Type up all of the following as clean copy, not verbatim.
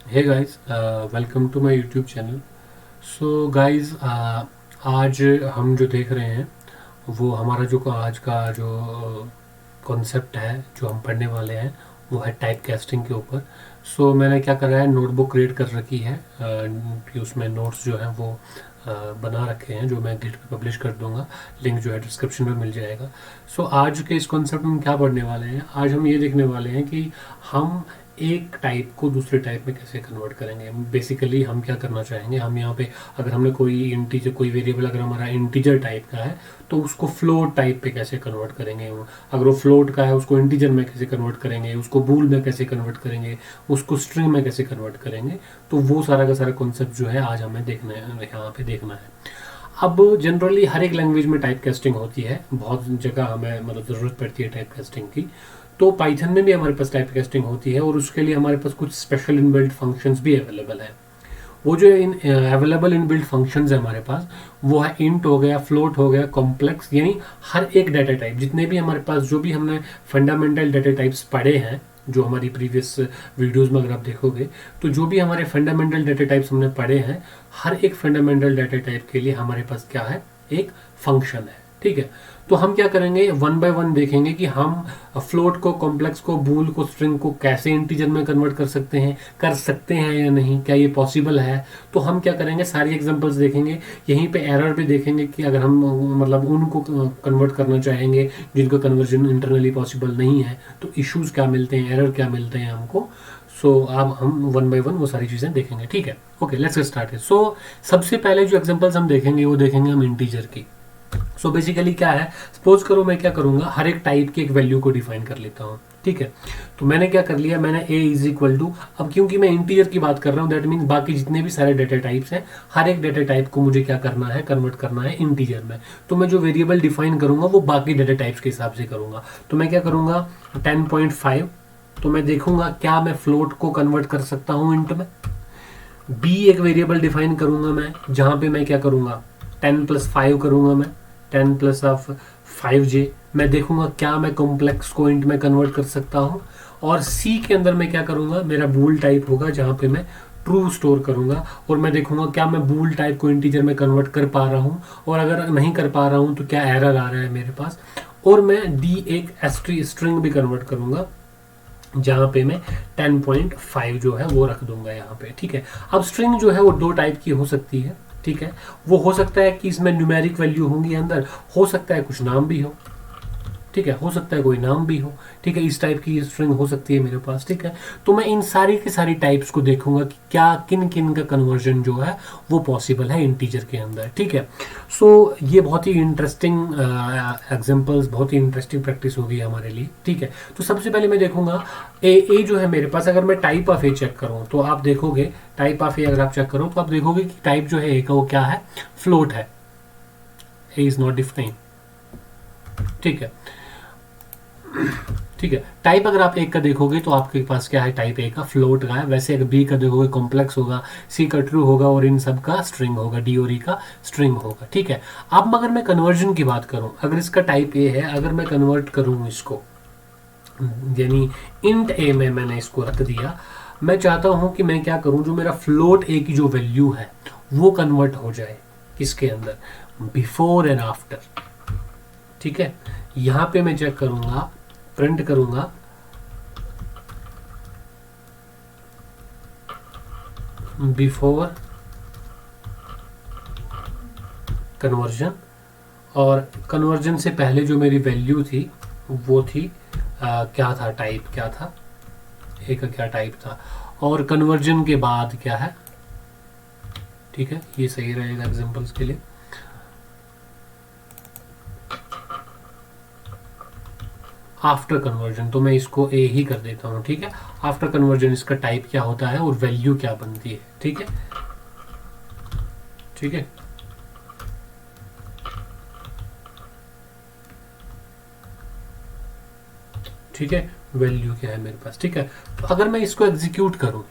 Hey guys, welcome to my YouTube channel. So guys, आज हम जो देख रहे हैं वो हमारा जो आज का जो कॉन्सेप्ट है जो हम पढ़ने वाले हैं वो है टाइप कास्टिंग के ऊपर। सो मैंने क्या करा है, नोटबुक क्रिएट कर रखी है कि उसमें नोट्स जो हैं वो बना रखे हैं जो मैं गिट पे पब्लिश कर दूंगा। लिंक जो है डिस्क्रिप्शन में मिल जाएगा। सो आज के इस कॉन्सेप्ट में हम क्या पढ़ने वाले हैं, आज हम ये देखने वाले हैं कि हम एक टाइप को दूसरे टाइप में कैसे कन्वर्ट करेंगे। बेसिकली हम क्या करना चाहेंगे, हम यहाँ पे अगर हमने कोई इंटीजर, कोई वेरिएबल अगर हमारा इंटीजर टाइप का है तो उसको फ्लोट टाइप पे कैसे कन्वर्ट करेंगे। अगर वो फ्लोट का है उसको इंटीजर में कैसे कन्वर्ट करेंगे, उसको बूल में कैसे कन्वर्ट करेंगे, उसको स्ट्रिंग में कैसे कन्वर्ट करेंगे। तो वो सारा का सारा कॉन्सेप्ट जो है आज हमें देखना है, यहाँ पे देखना है। अब जनरली हर एक लैंग्वेज में टाइप कास्टिंग होती है, बहुत जगह हमें मतलब ज़रूरत पड़ती है टाइप कास्टिंग की। तो पाइथन में भी हमारे पास टाइप कास्टिंग होती है और उसके लिए हमारे पास कुछ स्पेशल इनबिल्ट फंक्शंस भी अवेलेबल है। वो जो अवेलेबल इनबिल्ट फंक्शंस है हमारे पास, वो है इंट हो गया, फ्लोट हो गया, कॉम्प्लेक्स, यानी हर एक डाटा टाइप, जितने भी हमारे पास जो भी हमने फंडामेंटल डाटा टाइप्स पढ़े हैं, जो हमारी प्रीवियस वीडियोस में अगर आप देखोगे तो जो भी हमारे फंडामेंटल डाटा टाइप्स हमने पढ़े हैं, हर एक फंडामेंटल डाटा टाइप के लिए हमारे पास क्या है, एक फंक्शन है। ठीक है, तो हम क्या करेंगे, वन बाय वन देखेंगे कि हम फ्लोट को, कॉम्प्लेक्स को, बूल को, स्ट्रिंग को कैसे इंटीजर में कन्वर्ट कर सकते हैं या नहीं, क्या ये पॉसिबल है। तो हम क्या करेंगे, सारी एग्जांपल्स देखेंगे, यहीं पे एरर भी देखेंगे कि अगर हम मतलब उनको कन्वर्ट करना चाहेंगे जिनका कन्वर्जन इंटरनली पॉसिबल नहीं है तो इश्यूज क्या मिलते हैं, एरर क्या मिलते हैं हमको। सो अब हम वन बाय वन वो सारी चीज़ें देखेंगे। ठीक है, ओके, लेट्स गेट स्टार्टेड। सो सबसे पहले जो एग्जांपल्स हम देखेंगे वो देखेंगे हम इंटीजर की। सो बेसिकली क्या है, सपोज करो मैं क्या करूंगा, हर एक टाइप की एक वैल्यू को डिफाइन कर लेता हूँ। ठीक है, तो मैंने क्या कर लिया, मैंने a इज इक्वल टू, अब क्योंकि मैं इंटीजर की बात कर रहा हूँ दैट मीन्स बाकी जितने भी सारे डेटा टाइप्स हैं, हर एक डेटा टाइप को मुझे क्या करना है, कन्वर्ट करना है इंटीजर में। तो मैं जो वेरिएबल डिफाइन करूंगा वो बाकी डेटा टाइप्स के हिसाब से करूंगा। तो मैं क्या करूंगा, 10.5, तो मैं देखूंगा क्या मैं फ्लोट को कन्वर्ट कर सकता हूँ इंट में। b एक वेरिएबल डिफाइन करूंगा मैं, जहां पे मैं क्या करूंगा, 10+5 करूंगा मैं, 10+5j। मैं देखूंगा क्या मैं कॉम्प्लेक्स को इंट में कन्वर्ट कर सकता हूं। और सी के अंदर मैं क्या करूंगा, मेरा बूल टाइप होगा जहां पे मैं ट्रू स्टोर करूंगा और मैं देखूंगा क्या मैं बूल टाइप को इंटीजर में कन्वर्ट कर पा रहा हूं, और अगर नहीं कर पा रहा हूं तो क्या एरर आ रहा है मेरे पास। और मैं डी एक स्ट्रिंग भी कन्वर्ट करूंगा जहां पे मैं 10.5 जो है वो रख दूंगा यहाँ पे। ठीक है, अब स्ट्रिंग जो है वो दो टाइप की हो सकती है। ठीक है, वो हो सकता है कि इसमें न्यूमेरिक वैल्यू होंगी अंदर, हो सकता है कुछ नाम भी हो। ठीक है, हो सकता है कोई नाम भी हो। ठीक है, इस टाइप की स्ट्रिंग हो सकती है मेरे पास। ठीक है, तो मैं इन सारी की सारी टाइप्स को देखूंगा कि क्या किन किन का कन्वर्जन जो है वो पॉसिबल है इंटीजर के अंदर। ठीक है, सो ये बहुत ही इंटरेस्टिंग एग्जांपल्स, बहुत ही इंटरेस्टिंग प्रैक्टिस होगी हमारे लिए। ठीक है, तो सबसे पहले मैं देखूंगा ए जो है मेरे पास, अगर मैं टाइप ऑफ ए चेक करूं तो आप देखोगे, टाइप ऑफ ए अगर आप चेक करो तो आप देखोगे कि टाइप जो है ए का वो क्या है, फ्लोट है, ए इज नॉट डिफाइंड। ठीक है, ठीक है, टाइप अगर आप एक का देखोगे तो आपके पास क्या है, टाइप ए का फ्लोट का है। वैसे अगर बी का देखोगे कॉम्प्लेक्स होगा, सी का ट्रू होगा और इन सब का स्ट्रिंग होगा, डी और ई का स्ट्रिंग होगा। ठीक है, अब अगर मैं कन्वर्जन की बात करूं, अगर इसका टाइप ए है, अगर मैं कन्वर्ट करूं इसको, यानी इंट ए में मैंने इसको रख दिया, मैं चाहता हूं कि मैं क्या करूं, जो मेरा फ्लोट ए की जो वैल्यू है वो कन्वर्ट हो जाए किसके अंदर, बिफोर एंड आफ्टर। ठीक है, यहां पे मैं चेक करूंगा, प्रिंट करूंगा बिफोर कन्वर्जन, और कन्वर्जन से पहले जो मेरी वैल्यू थी वो थी क्या था, टाइप क्या था, ए का क्या टाइप था, और कन्वर्जन के बाद क्या है। ठीक है, ये सही रहेगा एग्जांपल्स के लिए। आफ्टर कन्वर्जन तो मैं इसको ए ही कर देता हूं। ठीक है, आफ्टर कन्वर्जन इसका टाइप क्या होता है और वैल्यू क्या बनती है। ठीक है, ठीक है, ठीक है, वैल्यू क्या है मेरे पास। ठीक है, तो अगर मैं इसको एग्जीक्यूट करूं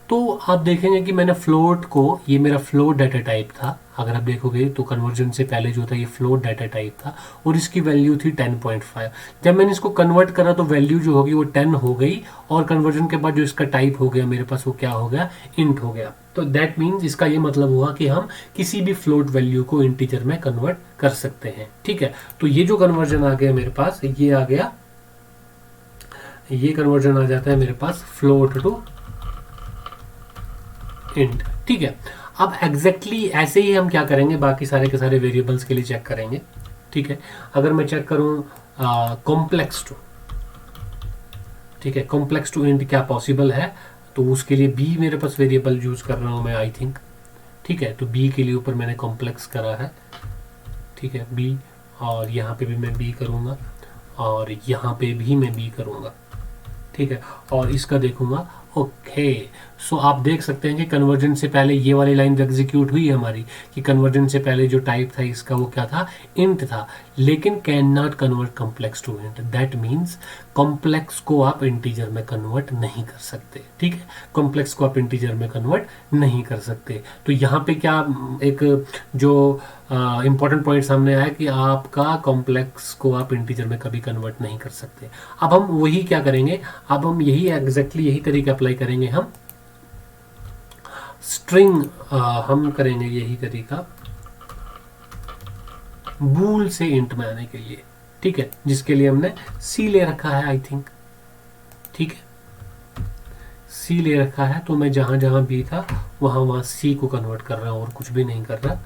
तो आप देखेंगे कि मैंने फ्लोट को, ये मेरा फ्लोट डाटा टाइप था, अगर आप देखोगे तो कन्वर्जन से पहले जो था ये फ्लोट डाटा टाइप था और इसकी वैल्यू थी 10.5। जब मैंने इसको कन्वर्ट करा तो वैल्यू जो होगी वो 10 हो गई और कन्वर्जन के बाद जो इसका टाइप हो गया मेरे पास वो क्या हो गया, इंट हो गया। तो दैट मीन्स इसका ये मतलब हुआ कि हम किसी भी फ्लोट वैल्यू को इंटीजर में कन्वर्ट कर सकते हैं। ठीक है, तो ये जो कन्वर्जन आ गया मेरे पास, ये आ गया, ये कन्वर्जन आ जाता है मेरे पास फ्लोट टू इंट। ठीक है, अब एग्जैक्टली ऐसे ही हम क्या करेंगे, बाकी सारे के सारे वेरिएबल्स के लिए चेक करेंगे। ठीक है, अगर मैं चेक करूं कॉम्प्लेक्स टू, ठीक है, कॉम्प्लेक्स टू इंट क्या पॉसिबल है, तो उसके लिए बी मेरे पास वेरिएबल यूज कर रहा हूं मैं, आई थिंक। ठीक है, तो बी के लिए ऊपर मैंने कॉम्प्लेक्स करा है। ठीक है, बी, और यहाँ पे भी मैं बी करूँगा और यहाँ पे भी मैं बी करूँगा। ठीक है, और इसका देखूंगा। ओके, सो आप देख सकते हैं कि कन्वर्जन से पहले ये वाली लाइन एग्जीक्यूट हुई है हमारी, कि कन्वर्जन से पहले जो टाइप था इसका वो क्या था, इंट था, लेकिन cannot convert complex to int. That means complex को आप इंटीजर में कन्वर्ट नहीं कर सकते। ठीक है, कॉम्प्लेक्स को आप इंटीजर में कन्वर्ट नहीं कर सकते। तो यहाँ पे क्या एक जो इंपॉर्टेंट पॉइंट सामने आया कि आपका कॉम्प्लेक्स को आप इंटीजर में कभी कन्वर्ट नहीं कर सकते। अब हम वही क्या करेंगे, अब हम यही एग्जैक्टली यही तरीका अप्लाई करेंगे हम स्ट्रिंग, हम करेंगे यही तरीका बूल से इंट में आने के लिए। ठीक है, जिसके लिए हमने सी ले रखा है, आई थिंक। ठीक है, सी ले रखा है, तो मैं जहां जहां बी था वहां सी को कन्वर्ट कर रहा हूं और कुछ भी नहीं कर रहा।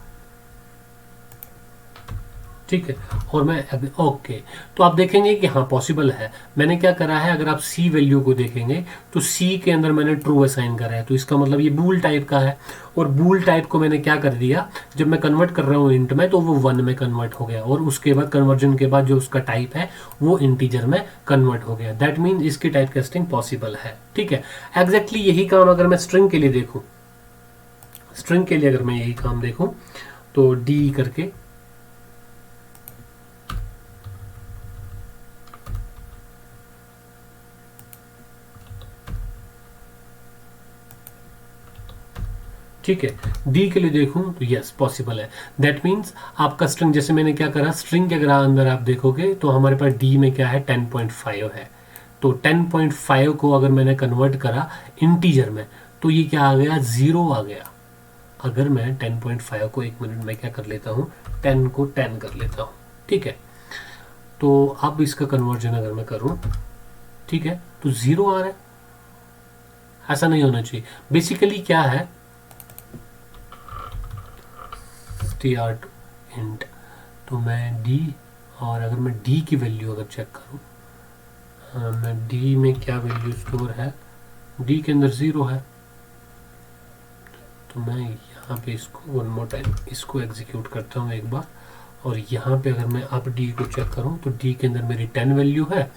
ठीक है, और मैं ओके, तो आप देखेंगे कि हाँ पॉसिबल है। मैंने क्या करा है, अगर आप सी वैल्यू को देखेंगे तो सी के अंदर मैंने ट्रू असाइन करा है, तो इसका मतलब ये बूल टाइप का है। और बूल टाइप को मैंने क्या कर दिया, जब मैं कन्वर्ट कर रहा हूँ इंट में तो वो 1 में कन्वर्ट हो गया, और उसके बाद कन्वर्जन के बाद जो उसका टाइप है वो इंटीजर में कन्वर्ट हो गया। दैट मीन इसकी टाइप कास्टिंग पॉसिबल है। ठीक है, एग्जैक्टली यही काम अगर मैं स्ट्रिंग के लिए देखूँ, स्ट्रिंग के लिए अगर मैं यही काम देखूँ तो डी करके, ठीक है, डी के लिए देखूं तो यस पॉसिबल है। दैट मीन्स आपका स्ट्रिंग, जैसे मैंने क्या करा, स्ट्रिंग के अगर अंदर आप देखोगे तो हमारे पास डी में क्या है, 10.5 है। तो 10.5 को अगर मैंने कन्वर्ट करा इंटीजर में तो ये क्या आ गया, 0 आ गया। अगर मैं 10.5 को 1 मिनट में क्या कर लेता हूँ, 10 को 10 कर लेता हूँ। ठीक है, तो अब इसका कन्वर्जन अगर मैं करूँ, ठीक है, तो 0 आ रहा है। ऐसा नहीं होना चाहिए। बेसिकली क्या है, str to int, तो मैं d, और अगर मैं d की वैल्यू अगर चेक करूं, मैं d में क्या वैल्यू स्टोर है, d के अंदर 0 है, तो मैं यहाँ पे इसको वन मोर टाइम इसको एग्जीक्यूट करता हूँ एक बार, और यहाँ पे अगर मैं अब d को चेक करूँ तो d के अंदर मेरी 10 वैल्यू है,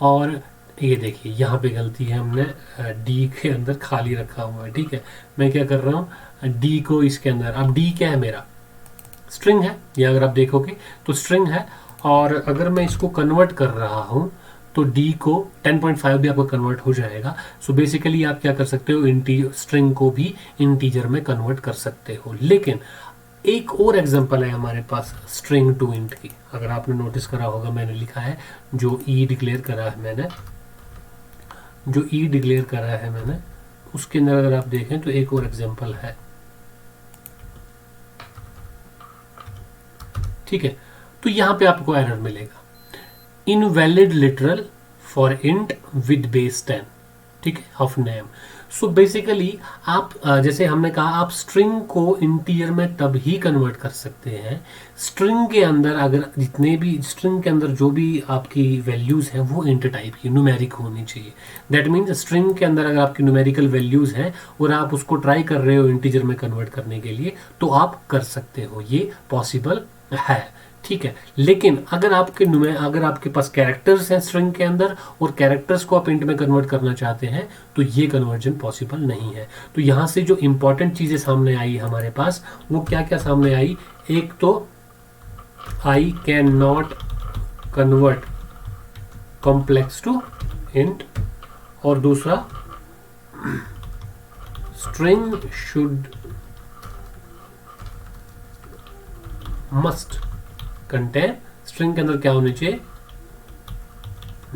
और ये देखिए यहाँ पे गलती है, हमने d के अंदर खाली रखा हुआ है। ठीक है, मैं क्या कर रहा हूँ, d को इसके अंदर, अब d क्या है, मेरा स्ट्रिंग है, या अगर आप देखोगे तो स्ट्रिंग है, और अगर मैं इसको कन्वर्ट कर रहा हूं तो d को 10.5 भी आपको कन्वर्ट हो जाएगा। सो बेसिकली आप क्या कर सकते हो, स्ट्रिंग को भी इंटीजर में कन्वर्ट कर सकते हो। लेकिन एक और एग्जांपल है हमारे पास स्ट्रिंग टू इंट की, अगर आपने नोटिस करा होगा मैंने लिखा है जो ई डिक्लेयर करा है मैंने, जो ई डिक्लेयर करा है मैंने, उसके अंदर अगर आप देखें तो एक और एग्जांपल है। ठीक है, तो यहां पे आपको एरर मिलेगा, invalid literal for int with base 10, ठीक है, ऑफ नेम। सो बेसिकली आप जैसे हमने कहा, आप स्ट्रिंग को इंटीजर में तब ही कन्वर्ट कर सकते हैं, स्ट्रिंग के अंदर अगर जितने भी स्ट्रिंग के अंदर जो भी आपकी वैल्यूज हैं वो इंट टाइप की न्यूमेरिक होनी चाहिए। दैट मीन्स स्ट्रिंग के अंदर अगर आपकी न्यूमेरिकल वैल्यूज हैं और आप उसको ट्राई कर रहे हो इंटीजर में कन्वर्ट करने के लिए, तो आप कर सकते हो, ये पॉसिबल है। ठीक है, लेकिन अगर आपके पास कैरेक्टर्स हैं स्ट्रिंग के अंदर और कैरेक्टर्स को आप इंट में कन्वर्ट करना चाहते हैं तो ये कन्वर्जन पॉसिबल नहीं है। तो यहां से जो इंपॉर्टेंट चीजें सामने आई हमारे पास, वो क्या क्या सामने आई, एक तो I cannot convert complex to int, और दूसरा string should must contain, string के अंदर क्या होने चाहिए,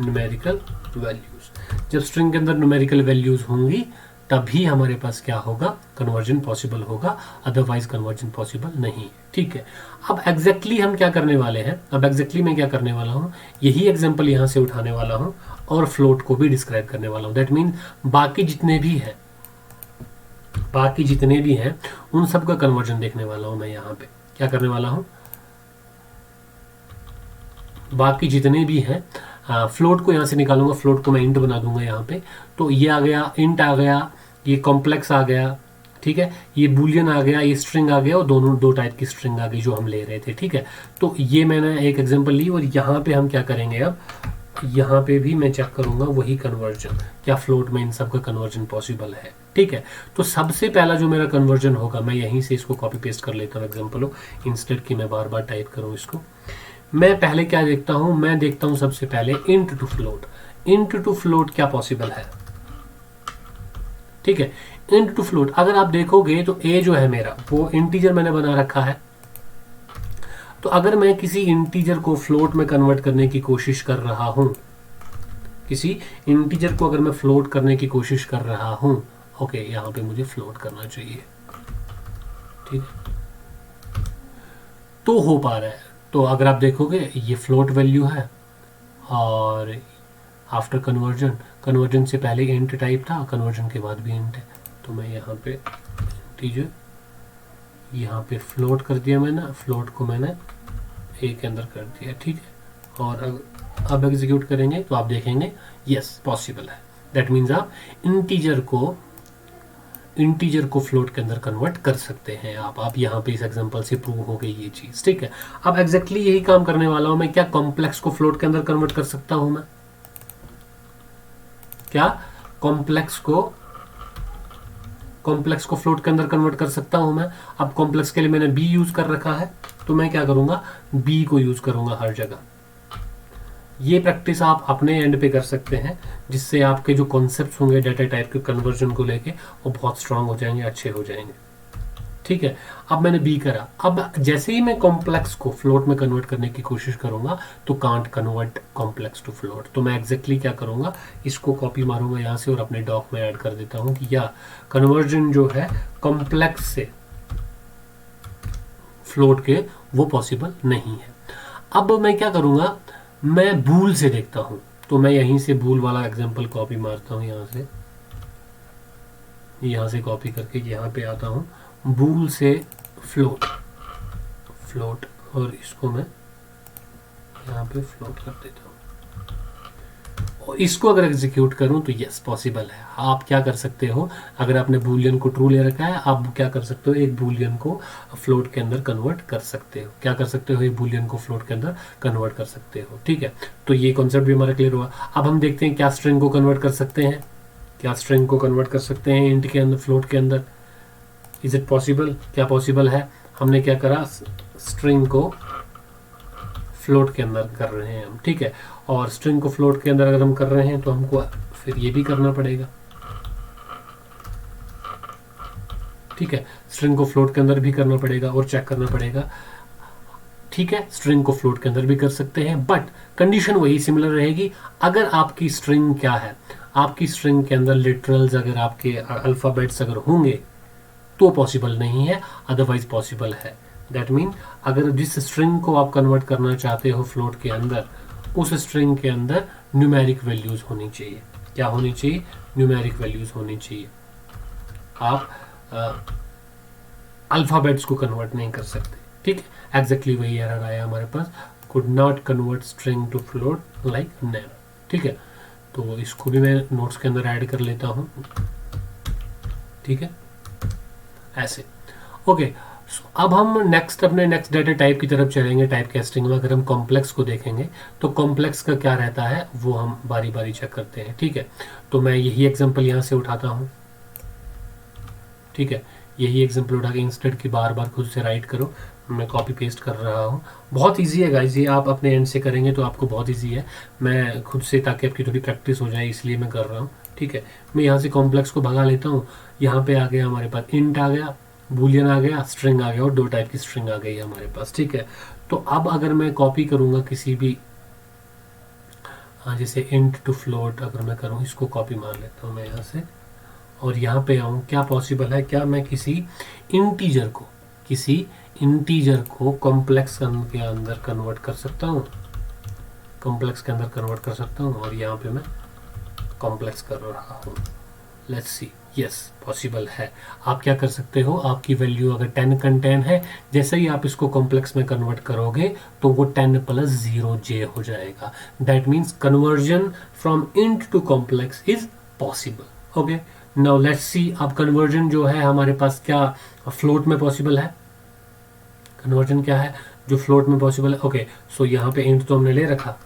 न्यूमेरिकल वैल्यूज। जब स्ट्रिंग के अंदर न्यूमेरिकल वैल्यूज होंगी तभी हमारे पास क्या होगा, कन्वर्जन पॉसिबल होगा, अदरवाइज कन्वर्जन पॉसिबल नहीं है। ठीक है, अब एग्जैक्टली हम क्या करने वाले हैं, अब एग्जैक्टली मैं क्या करने वाला हूँ, यही एग्जांपल यहाँ से उठाने वाला हूँ और फ्लोट को भी डिस्क्राइब करने वाला हूँ। दैट मीन बाकी जितने भी हैं उन सब का कन्वर्जन देखने वाला हूँ मैं। यहाँ पे क्या करने वाला हूँ, बाकी जितने भी हैं फ्लोट को यहाँ से निकालूंगा, फ्लोट को मैं इंट बना दूंगा यहाँ पे। तो ये आ गया, इंट आ गया, ये कॉम्प्लेक्स आ गया, ठीक है, ये बूलियन आ गया, ये स्ट्रिंग आ गया, और दोनों दो टाइप की स्ट्रिंग आ गई जो हम ले रहे थे। ठीक है, तो ये मैंने एक एग्जांपल ली और यहाँ पे हम क्या करेंगे, अब यहाँ पे भी मैं चेक करूंगा वही कन्वर्जन, क्या फ्लोट में इन सब का कन्वर्जन पॉसिबल है। ठीक है, तो सबसे पहला जो मेरा कन्वर्जन होगा, मैं यहीं से इसको कॉपी पेस्ट कर लेता हूँ एग्जाम्पल हो, इंस्टेड कि मैं बार बार टाइप करूँ इसको। मैं पहले क्या देखता हूं, मैं देखता हूं सबसे पहले int to float, int to float क्या पॉसिबल है। ठीक है, इंट टू फ्लोट अगर आप देखोगे तो ए जो है मेरा वो इंटीजर मैंने बना रखा है। तो अगर मैं किसी इंटीजर को फ्लोट में कन्वर्ट करने की कोशिश कर रहा हूं, किसी इंटीजर को अगर मैं फ्लोट करने की कोशिश कर रहा हूं, ओके, यहां पे मुझे फ्लोट करना चाहिए, ठीक है, तो हो पा रहा है। तो अगर आप देखोगे ये फ्लोट वैल्यू है और आफ्टर कन्वर्जन, कन्वर्जन से पहले इंट टाइप था, कन्वर्जन के बाद भी इंट है। तो मैं यहाँ पे इंटीजर यहाँ पे फ्लोट कर दिया मैंने, फ्लोट को मैंने ए के अंदर कर दिया। ठीक है, और अब एग्जीक्यूट करेंगे तो आप देखेंगे यस पॉसिबल है। दैट मीन्स आप इंटीजर को फ्लोट के अंदर कन्वर्ट कर सकते हैं आप यहाँ पे इस एग्जांपल से प्रूव हो गई ये चीज। ठीक है, अब एग्जैक्टली यही काम करने वाला हूं मैं। क्या कॉम्प्लेक्स को फ्लोट के अंदर कन्वर्ट कर सकता हूं मैं, क्या कॉम्प्लेक्स को फ्लोट के अंदर कन्वर्ट कर सकता हूं मैं। अब कॉम्प्लेक्स के लिए मैंने बी यूज कर रखा है, तो मैं क्या करूंगा, बी को यूज करूंगा हर जगह। ये प्रैक्टिस आप अपने एंड पे कर सकते हैं, जिससे आपके जो कॉन्सेप्ट्स होंगे डाटा टाइप के कन्वर्जन को लेके वो बहुत स्ट्रांग हो जाएंगे, अच्छे हो जाएंगे। ठीक है, अब मैंने बी करा, अब जैसे ही मैं कॉम्प्लेक्स को फ्लोट में कन्वर्ट करने की कोशिश करूंगा तो can't convert complex to float. तो मैं एग्जैक्टली क्या करूंगा, इसको कॉपी मारूंगा यहाँ से और अपने डॉक में ऐड कर देता हूँ कि या कन्वर्जन जो है कॉम्प्लेक्स से फ्लोट के वो पॉसिबल नहीं है। अब मैं क्या करूंगा, मैं बूल से देखता हूं। तो मैं यहीं से बूल वाला एग्जांपल कॉपी मारता हूं, यहां से कॉपी करके यहां पे आता हूं, बूल से फ्लोट, और इसको मैं यहां पे फ्लोट कर देता हूं और इसको अगर एग्जीक्यूट करूं तो यस पॉसिबल है। आप क्या कर सकते हो, अगर आपने बूलियन को ट्रू ले रखा है, आप क्या कर सकते हो, एक बूलियन को फ्लोट के अंदर कन्वर्ट कर सकते हो। क्या कर सकते हो, एक बूलियन को फ्लोट के अंदर कन्वर्ट कर सकते हो। ठीक है, तो ये कॉन्सेप्ट भी हमारा क्लियर हुआ। अब हम देखते हैं क्या स्ट्रिंग को कन्वर्ट कर सकते हैं, इंट के अंदर, फ्लोट के अंदर। इज इट पॉसिबल, क्या पॉसिबल है। हमने क्या करा, स्ट्रिंग को फ्लोट के अंदर कर रहे हैं हम। ठीक है, और स्ट्रिंग को फ्लोट के अंदर अगर हम कर रहे हैं तो हमको फिर ये भी करना पड़ेगा। ठीक है, स्ट्रिंग को फ्लोट के अंदर भी करना पड़ेगा और चेक करना पड़ेगा। ठीक है, स्ट्रिंग को फ्लोट के अंदर भी कर सकते हैं, बट कंडीशन वही सिमिलर रहेगी। अगर आपकी स्ट्रिंग क्या है, आपकी स्ट्रिंग के अंदर लिटरल्स, अगर आपके अल्फाबेट्स अगर होंगे तो पॉसिबल नहीं है, अदरवाइज पॉसिबल है। दैट मीन अगर जिस स्ट्रिंग को आप कन्वर्ट करना चाहते हो फ्लोट के अंदर, उस स्ट्रिंग के अंदर न्यूमेरिक वैल्यूज होनी चाहिए। क्या होनी चाहिए, न्यूमेरिक वैल्यूज होनी चाहिए। आप अल्फाबेट्स को कन्वर्ट नहीं कर सकते। ठीक है, एग्जैक्टली वही एरर आया हमारे पास, could not convert string to float like name. ठीक है, तो इसको भी मैं नोट्स के अंदर ऐड कर लेता हूं। ठीक है, ऐसे। ओके, अब हम अपने नेक्स्ट डाटा टाइप की तरफ चलेंगे। टाइप कास्टिंग में अगर हम कॉम्प्लेक्स को देखेंगे तो कॉम्प्लेक्स का क्या रहता है वो हम बारी बारी चेक करते हैं। ठीक है, तो मैं यही एग्जांपल यहाँ से उठाता हूँ। ठीक है, यही एग्जांपल उठा के इंस्टेड की बार बार खुद से राइट करो, मैं कॉपी पेस्ट कर रहा हूँ। बहुत इजी है गाइस, ये आप अपने एंड से करेंगे तो आपको बहुत इजी है। मैं खुद से, ताकि आपकी थोड़ी प्रैक्टिस हो जाए, इसलिए मैं कर रहा हूँ। ठीक है, मैं यहाँ से कॉम्प्लेक्स को भगा लेता हूँ, यहाँ पे आ गया हमारे पास इंट आ गया, बूलियन आ गया, स्ट्रिंग आ गया, और 2 टाइप की स्ट्रिंग आ गई है हमारे पास। ठीक है, तो अब अगर मैं कॉपी करूँगा किसी भी, जैसे इंट टू फ्लोट अगर मैं करूँ, इसको कॉपी मार लेता हूँ मैं यहाँ से, और यहाँ पे आऊँ, क्या पॉसिबल है, क्या मैं किसी इंटीजर को कॉम्प्लेक्स के अंदर कन्वर्ट कर सकता हूँ, कॉम्प्लेक्स के अंदर कन्वर्ट कर सकता हूँ, और यहाँ पे मैं कॉम्प्लेक्स कर रहा हूँ। लेट्स सी, यस पॉसिबल है। आप क्या कर सकते हो, आपकी वैल्यू अगर 10 कंटेन है, जैसे ही आप इसको कॉम्प्लेक्स में कन्वर्ट करोगे तो वो 10 + 0j हो जाएगा। That means conversion from int to complex is possible. Okay, now let's see, अब कन्वर्जन जो है हमारे पास क्या फ्लोट में पॉसिबल है, कन्वर्जन क्या है जो फ्लोट में पॉसिबल है। ओके, सो यहाँ पे इंट तो हमने ले रखा,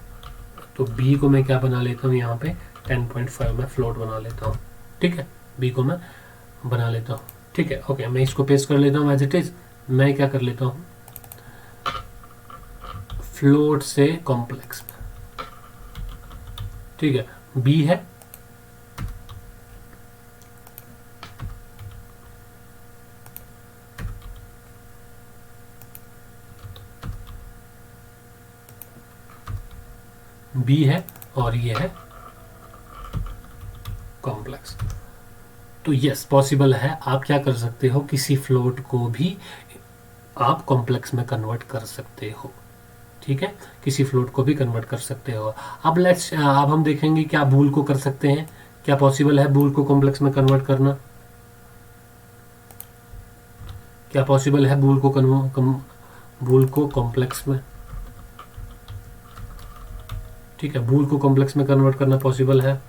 तो b को मैं क्या बना लेता हूँ, यहाँ पे 10.5 में फ्लोट बना लेता हूँ। ठीक है, b को मैं बना लेता हूँ। ठीक है, ओके, मैं इसको पेस्ट कर लेता हूँ एज इट इज। मैं क्या कर लेता हूँ, फ्लोट से कॉम्प्लेक्स में। ठीक है, b है, b है, और ये है कॉम्प्लेक्स। तो यस पॉसिबल है, आप क्या कर सकते हो, किसी फ्लोट को भी आप कॉम्प्लेक्स में कन्वर्ट कर सकते हो। ठीक है, किसी फ्लोट को भी कन्वर्ट कर सकते हो। अब हम देखेंगे क्या बूल को कर सकते हैं, क्या पॉसिबल है बूल को कॉम्प्लेक्स में कन्वर्ट करना, क्या पॉसिबल है बूल को कॉम्प्लेक्स में, ठीक है, बूल को कॉम्प्लेक्स में कन्वर्ट करना पॉसिबल है।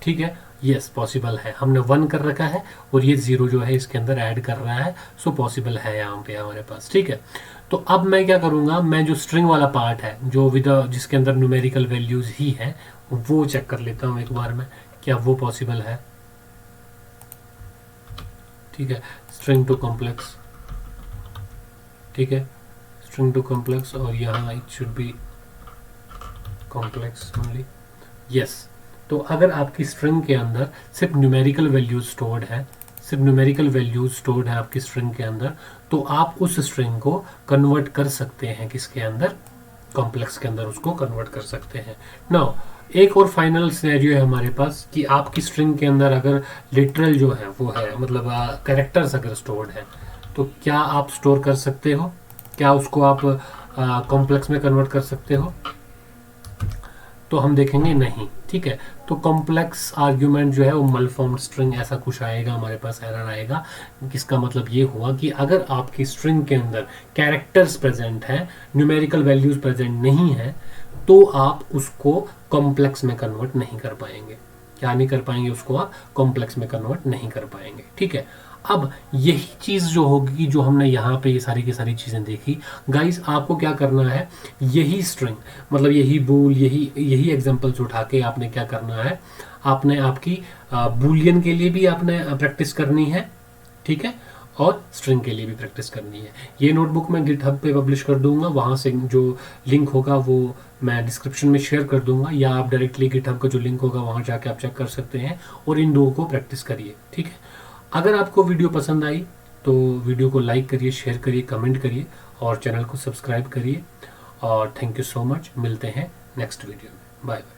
ठीक है, यस पॉसिबल है, हमने 1 कर रखा है और ये 0 जो है इसके अंदर ऐड कर रहा है, सो पॉसिबल है यहाँ पे हमारे पास। ठीक है, तो अब मैं क्या करूँगा, मैं जो स्ट्रिंग वाला पार्ट है जो जिसके अंदर न्यूमेरिकल वैल्यूज ही है, वो चेक कर लेता हूँ एक बार में, क्या वो पॉसिबल है। ठीक है, स्ट्रिंग टू कॉम्प्लेक्स, ठीक है, स्ट्रिंग टू कॉम्प्लेक्स, और यहाँ it should be complex only. Yes, तो अगर आपकी स्ट्रिंग के अंदर सिर्फ न्यूमेरिकल वैल्यूज स्टोर्ड है, सिर्फ न्यूमेरिकल वैल्यूज स्टोर्ड है आपकी स्ट्रिंग के अंदर, तो आप उस स्ट्रिंग को कन्वर्ट कर सकते हैं किसके अंदर, कॉम्प्लेक्स के अंदर उसको कन्वर्ट कर सकते हैं। नाउ एक और फाइनल सिनेरियो है हमारे पास कि आपकी स्ट्रिंग के अंदर अगर लिटरल जो है वो है, मतलब कैरेक्टर्स अगर स्टोर्ड है, तो क्या आप स्टोर कर सकते हो, क्या उसको आप कॉम्प्लेक्स में कन्वर्ट कर सकते हो, तो हम देखेंगे नहीं। ठीक है, तो कॉम्प्लेक्स आर्ग्यूमेंट जो है वो मलफॉर्म्ड स्ट्रिंग ऐसा कुछ आएगा हमारे पास, एरर आएगा। इसका मतलब ये हुआ कि अगर आपकी स्ट्रिंग के अंदर कैरेक्टर्स प्रेजेंट है, न्यूमेरिकल वैल्यूज प्रेजेंट नहीं है, तो आप उसको कॉम्प्लेक्स में कन्वर्ट नहीं कर पाएंगे। क्या नहीं कर पाएंगे, उसको आप कॉम्प्लेक्स में कन्वर्ट नहीं कर पाएंगे। ठीक है, अब यही चीज़ जो होगी जो हमने यहाँ पे ये सारी की सारी चीज़ें देखी, गाइस आपको क्या करना है, यही स्ट्रिंग मतलब यही बूल यही एग्जांपल्स उठा के आपने क्या करना है, आपने आपकी बूलियन के लिए भी आपने प्रैक्टिस करनी है। ठीक है, और स्ट्रिंग के लिए भी प्रैक्टिस करनी है। ये नोटबुक मैं गिटहब पे पब्लिश कर दूंगा, वहाँ से जो लिंक होगा वो मैं डिस्क्रिप्शन में शेयर कर दूंगा, या आप डायरेक्टली गिटहब का जो लिंक होगा वहाँ जाके आप चेक कर सकते हैं, और इन दो को प्रैक्टिस करिए। ठीक है, अगर आपको वीडियो पसंद आई तो वीडियो को लाइक करिए, शेयर करिए, कमेंट करिए, और चैनल को सब्सक्राइब करिए। और थैंक यू सो मच, मिलते हैं नेक्स्ट वीडियो में, बाय बाय।